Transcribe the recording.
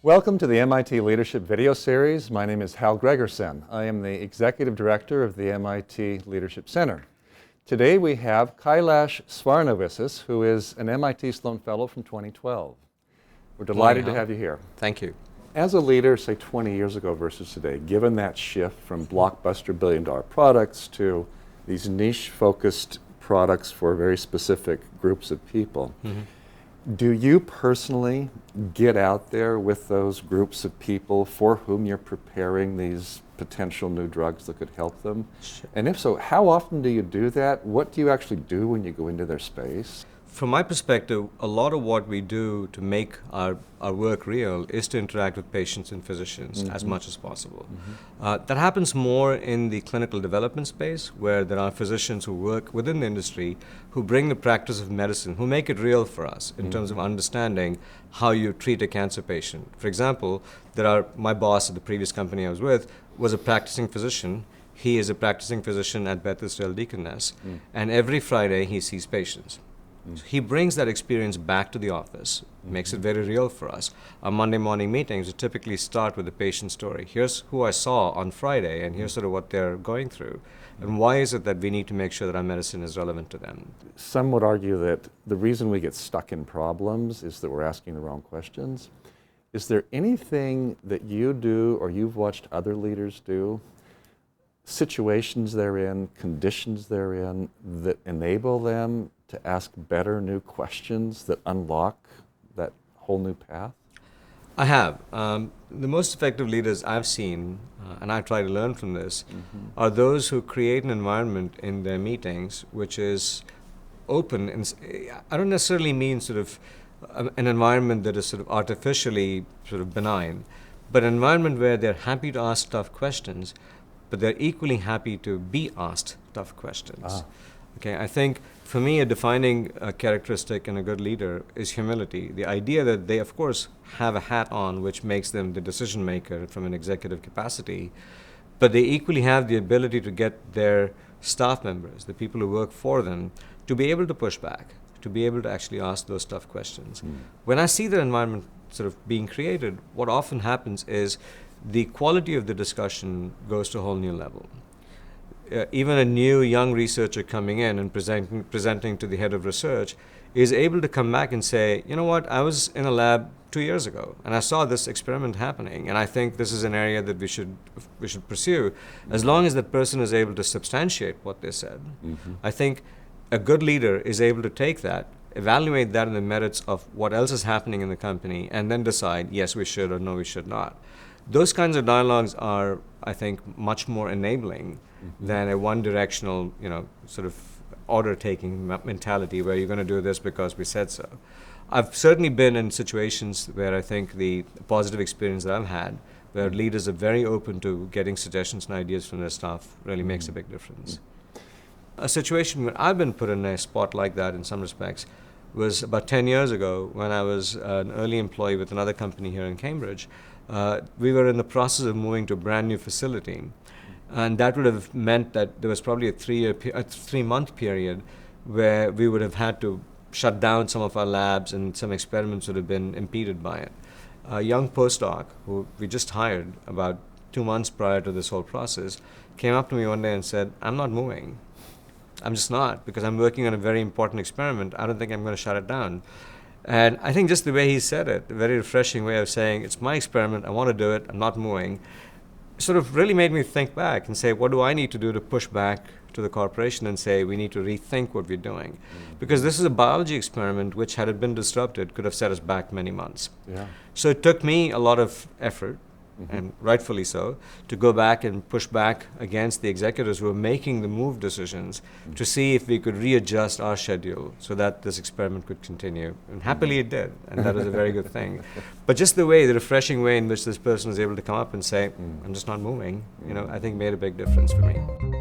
Welcome to the MIT Leadership video series. My name is Hal Gregersen. I am the Executive Director of the MIT Leadership Center. Today we have Kailash Swarna with us, who is an MIT Sloan Fellow from 2012. We're delighted to have you here. Thank you. As a leader, say 20 years ago versus today, given that shift from blockbuster billion-dollar products to these niche-focused products for very specific groups of people, do you personally get out there with those groups of people for whom you're preparing these potential new drugs that could help them? Sure. And if so, how often do you do that? What do you actually do when you go into their space? From my perspective, a lot of what we do to make our work real is to interact with patients and physicians as much as possible. That happens more in the clinical development space, where there are physicians who work within the industry who bring the practice of medicine, who make it real for us in terms of understanding how you treat a cancer patient. For example, my boss at the previous company I was with was a practicing physician. He is a practicing physician at Beth Israel Deaconess, and every Friday he sees patients. So he brings that experience back to the office, makes it very real for us. Our Monday morning meetings would typically start with a patient story. Here's who I saw on Friday, and here's sort of what they're going through. And why is it that we need to make sure that our medicine is relevant to them? Some would argue that the reason we get stuck in problems is that we're asking the wrong questions. Is there anything that you do or you've watched other leaders do, situations they're in, conditions they're in, that enable them to ask better new questions that unlock that whole new path? I have. The most effective leaders I've seen, and I try to learn from this, are those who create an environment in their meetings which is open. And I don't necessarily mean sort of an environment that is sort of artificially sort of benign, but an environment where they're happy to ask tough questions, but they're equally happy to be asked tough questions. Okay, I think for me a defining characteristic in a good leader is humility. The idea that they of course have a hat on which makes them the decision maker from an executive capacity, but they equally have the ability to get their staff members, the people who work for them, to be able to push back, to be able to actually ask those tough questions. When I see that environment sort of being created, what often happens is the quality of the discussion goes to a whole new level. Even a new young researcher coming in and presenting to the head of research is able to come back and say, you know what, I was in a lab 2 years ago and I saw this experiment happening, and I think this is an area that we should pursue. As long as that person is able to substantiate what they said, I think a good leader is able to take that, evaluate that in the merits of what else is happening in the company, and then decide, yes, we should, or no, we should not. Those kinds of dialogues are, I think, much more enabling than a one-directional, sort of order-taking mentality where you're going to do this because we said so. I've certainly been in situations where I think the positive experience that I've had, where leaders are very open to getting suggestions and ideas from their staff, really makes a big difference. A situation where I've been put in a spot like that in some respects was about 10 years ago when I was an early employee with another company here in Cambridge. We were in the process of moving to a brand new facility, and that would have meant that there was probably a 3-month period where we would have had to shut down some of our labs and some experiments would have been impeded by it. A young postdoc who we just hired about 2 months prior to this whole process came up to me one day and said, I'm not moving. I'm just not, because I'm working on a very important experiment. I don't think I'm going to shut it down. And I think just the way he said it, a very refreshing way of saying, it's my experiment, I want to do it, I'm not moving, sort of really made me think back and say, what do I need to do to push back to the corporation and say, we need to rethink what we're doing? Because this is a biology experiment which, had it been disrupted, could have set us back many months. So it took me a lot of effort, and rightfully so, to go back and push back against the executives who were making the move decisions to see if we could readjust our schedule so that this experiment could continue. And happily it did, and that was a very good thing. But just the refreshing way in which this person was able to come up and say, I'm just not moving, I think made a big difference for me.